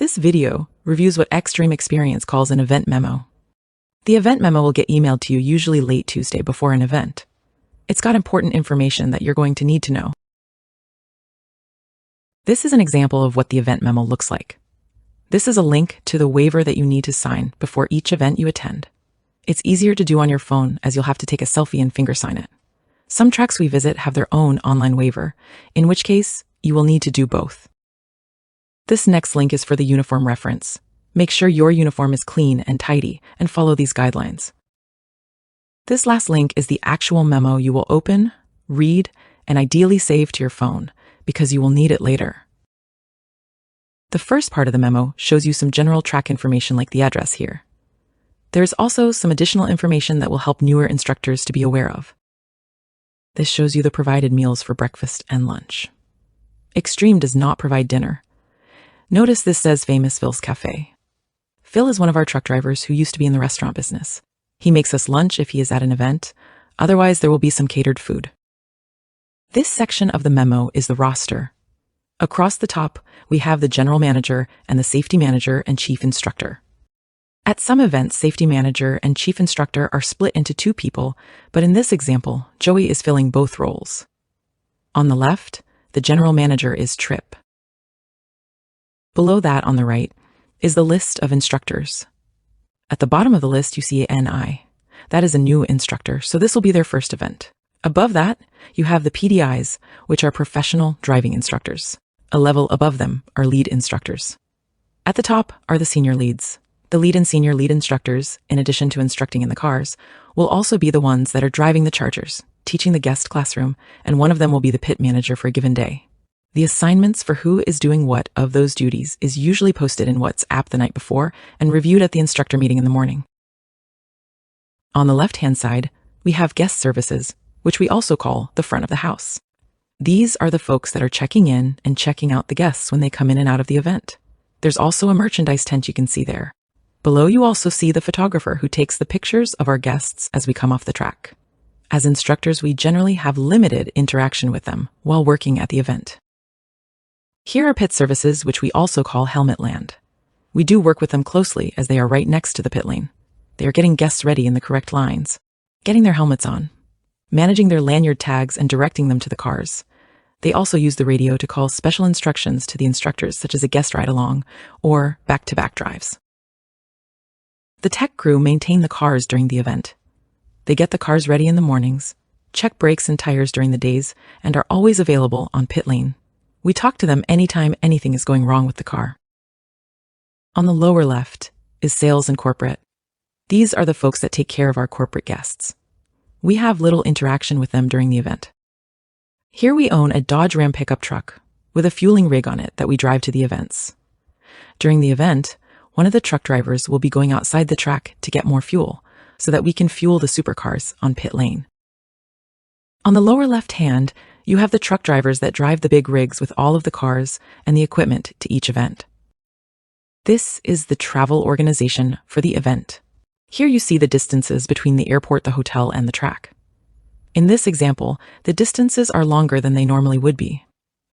This video reviews what Extreme Experience calls an event memo. The event memo will get emailed to you usually late Tuesday before an event. It's got important information that you're going to need to know. This is an example of what the event memo looks like. This is a link to the waiver that you need to sign before each event you attend. It's easier to do on your phone as you'll have to take a selfie and finger sign it. Some tracks we visit have their own online waiver, in which case you will need to do both. This next link is for the uniform reference. Make sure your uniform is clean and tidy and follow these guidelines. This last link is the actual memo you will open, read, and ideally save to your phone because you will need it later. The first part of the memo shows you some general track information like the address here. There's also some additional information that will help newer instructors to be aware of. This shows you the provided meals for breakfast and lunch. Extreme does not provide dinner. Notice this says Famous Phil's Cafe. Phil is one of our truck drivers who used to be in the restaurant business. He makes us lunch if he is at an event. Otherwise, there will be some catered food. This section of the memo is the roster. Across the top, we have the general manager and the safety manager and chief instructor. At some events, safety manager and chief instructor are split into two people, but in this example, Joey is filling both roles. On the left, the general manager is Trip. Below that on the right is the list of instructors. At the bottom of the list, you see NI. That is a new instructor, so this will be their first event. Above that, you have the PDIs, which are professional driving instructors. A level above them are lead instructors. At the top are the senior leads. The lead and senior lead instructors, in addition to instructing in the cars, will also be the ones that are driving the chargers, teaching the guest classroom, and one of them will be the pit manager for a given day. The assignments for who is doing what of those duties is usually posted in WhatsApp the night before and reviewed at the instructor meeting in the morning. On the left-hand side, we have guest services, which we also call the front of the house. These are the folks that are checking in and checking out the guests when they come in and out of the event. There's also a merchandise tent you can see there. Below, you also see the photographer who takes the pictures of our guests as we come off the track. As instructors, we generally have limited interaction with them while working at the event. Here are pit services, which we also call Helmet Land. We do work with them closely as they are right next to the pit lane. They are getting guests ready in the correct lines, getting their helmets on, managing their lanyard tags and directing them to the cars. They also use the radio to call special instructions to the instructors, such as a guest ride along or back-to-back drives. The tech crew maintain the cars during the event. They get the cars ready in the mornings, check brakes and tires during the days, and are always available on pit lane. We talk to them anytime anything is going wrong with the car. On the lower left is sales and corporate. These are the folks that take care of our corporate guests. We have little interaction with them during the event. Here we own a Dodge Ram pickup truck with a fueling rig on it that we drive to the events. During the event, one of the truck drivers will be going outside the track to get more fuel so that we can fuel the supercars on pit lane. On the lower left hand, you have the truck drivers that drive the big rigs with all of the cars and the equipment to each event. This is the travel organization for the event. Here you see the distances between the airport, the hotel, and the track. In this example, the distances are longer than they normally would be.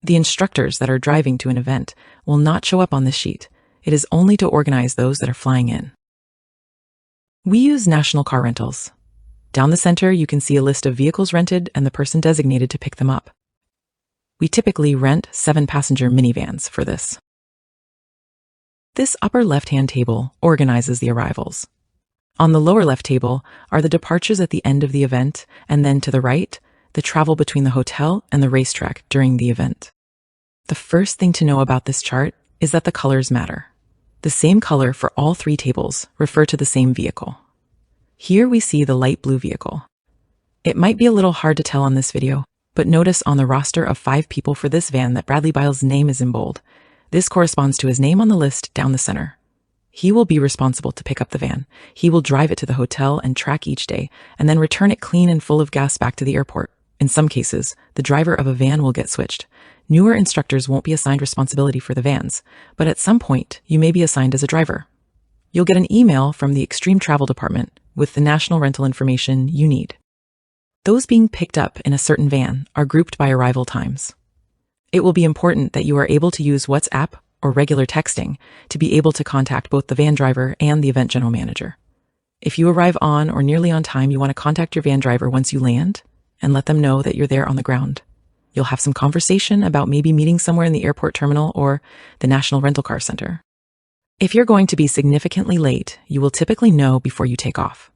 The instructors that are driving to an event will not show up on this sheet. It is only to organize those that are flying in. We use national car rentals. Down the center, you can see a list of vehicles rented and the person designated to pick them up. We typically rent 7-passenger minivans for this. This upper left-hand table organizes the arrivals. On the lower left table are the departures at the end of the event, and then to the right, the travel between the hotel and the racetrack during the event. The first thing to know about this chart is that the colors matter. The same color for all three tables refer to the same vehicle. Here we see the light blue vehicle. It might be a little hard to tell on this video, but notice on the roster of 5 people for this van that Bradley Biles' name is in bold. This corresponds to his name on the list down the center. He will be responsible to pick up the van. He will drive it to the hotel and track each day, and then return it clean and full of gas back to the airport. In some cases, the driver of a van will get switched. Newer instructors won't be assigned responsibility for the vans, but at some point, you may be assigned as a driver. You'll get an email from the Extreme Travel Department with the national rental information you need. Those being picked up in a certain van are grouped by arrival times. It will be important that you are able to use WhatsApp or regular texting to be able to contact both the van driver and the event general manager. If you arrive on or nearly on time, you want to contact your van driver once you land and let them know that you're there on the ground. You'll have some conversation about maybe meeting somewhere in the airport terminal or the National Rental Car Center. If you're going to be significantly late, you will typically know before you take off.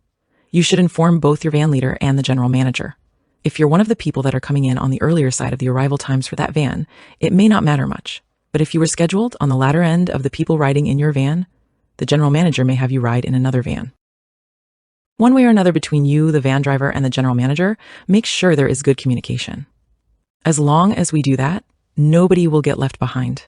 You should inform both your van leader and the general manager. If you're one of the people that are coming in on the earlier side of the arrival times for that van, it may not matter much. But if you were scheduled on the latter end of the people riding in your van, the general manager may have you ride in another van. One way or another between you, the van driver, and the general manager, make sure there is good communication. As long as we do that, nobody will get left behind.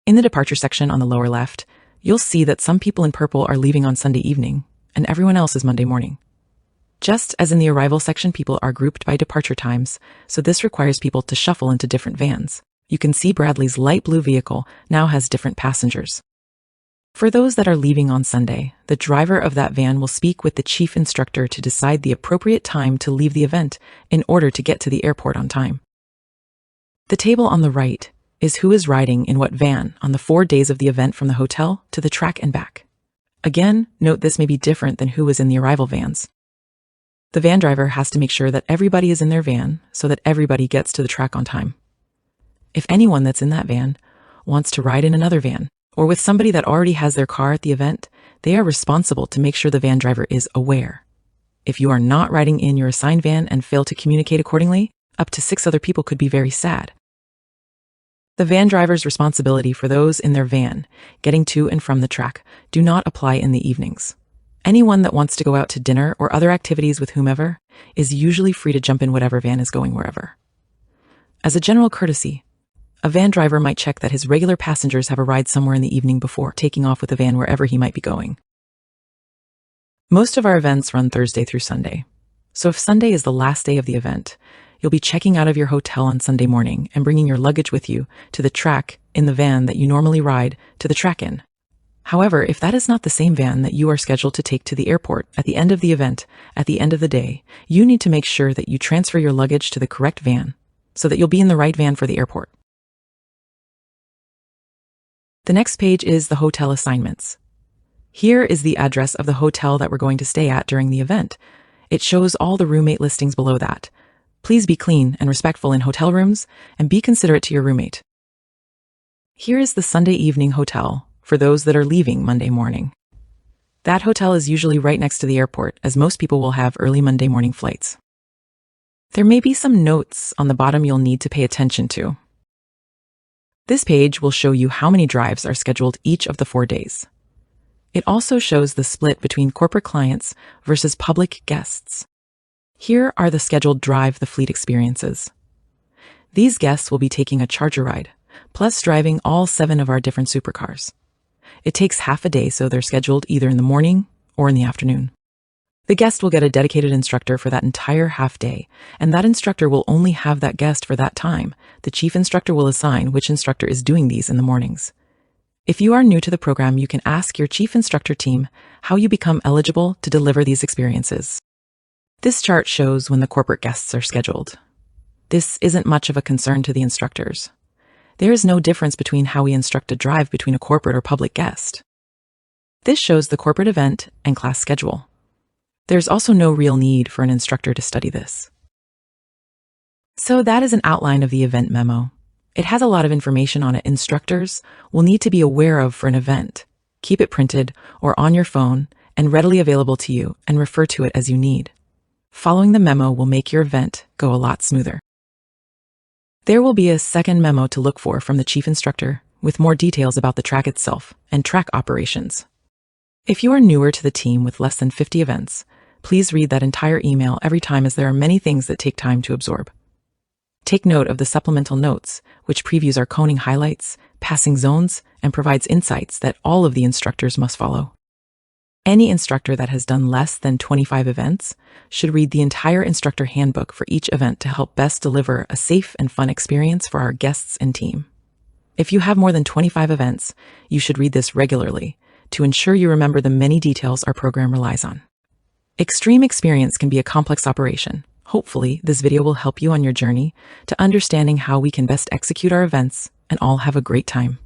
In the departure section on the lower left, you'll see that some people in purple are leaving on Sunday evening, and everyone else is Monday morning. Just as in the arrival section, people are grouped by departure times, so this requires people to shuffle into different vans. You can see Bradley's light blue vehicle now has different passengers. For those that are leaving on Sunday, the driver of that van will speak with the chief instructor to decide the appropriate time to leave the event in order to get to the airport on time. The table on the right is who is riding in what van on the 4 days of the event from the hotel to the track and back. Again, note this may be different than who was in the arrival vans. The van driver has to make sure that everybody is in their van so that everybody gets to the track on time. If anyone that's in that van wants to ride in another van, or with somebody that already has their car at the event, they are responsible to make sure the van driver is aware. If you are not riding in your assigned van and fail to communicate accordingly, up to 6 other people could be very sad. The van driver's responsibility for those in their van getting to and from the track do not apply in the evenings. Anyone that wants to go out to dinner or other activities with whomever is usually free to jump in whatever van is going wherever. As a general courtesy, a van driver might check that his regular passengers have a ride somewhere in the evening before taking off with the van wherever he might be going. Most of our events run Thursday through Sunday. So if Sunday is the last day of the event, you'll be checking out of your hotel on Sunday morning and bringing your luggage with you to the track in the van that you normally ride to the track in. However, if that is not the same van that you are scheduled to take to the airport at the end of the event, at the end of the day, you need to make sure that you transfer your luggage to the correct van so that you'll be in the right van for the airport. The next page is the hotel assignments. Here is the address of the hotel that we're going to stay at during the event. It shows all the roommate listings below that. Please be clean and respectful in hotel rooms and be considerate to your roommate. Here is the Sunday evening hotel for those that are leaving Monday morning. That hotel is usually right next to the airport, as most people will have early Monday morning flights. There may be some notes on the bottom you'll need to pay attention to. This page will show you how many drives are scheduled each of the 4 days. It also shows the split between corporate clients versus public guests. Here are the scheduled Drive the Fleet experiences. These guests will be taking a charger ride, plus driving all 7 of our different supercars. It takes half a day, so they're scheduled either in the morning or in the afternoon. The guest will get a dedicated instructor for that entire half day, and that instructor will only have that guest for that time. The chief instructor will assign which instructor is doing these in the mornings. If you are new to the program, you can ask your chief instructor team how you become eligible to deliver these experiences. This chart shows when the corporate guests are scheduled. This isn't much of a concern to the instructors. There is no difference between how we instruct a drive between a corporate or public guest. This shows the corporate event and class schedule. There's also no real need for an instructor to study this. So that is an outline of the event memo. It has a lot of information on it instructors will need to be aware of for an event. Keep it printed or on your phone and readily available to you, and refer to it as you need. Following the memo will make your event go a lot smoother. There will be a second memo to look for from the chief instructor with more details about the track itself and track operations. If you are newer to the team with less than 50 events, please read that entire email every time, as there are many things that take time to absorb. Take note of the supplemental notes, which previews our coning highlights, passing zones, and provides insights that all of the instructors must follow. Any instructor that has done less than 25 events should read the entire instructor handbook for each event to help best deliver a safe and fun experience for our guests and team. If you have more than 25 events, you should read this regularly to ensure you remember the many details our program relies on. Extreme experience can be a complex operation. Hopefully, this video will help you on your journey to understanding how we can best execute our events and all have a great time.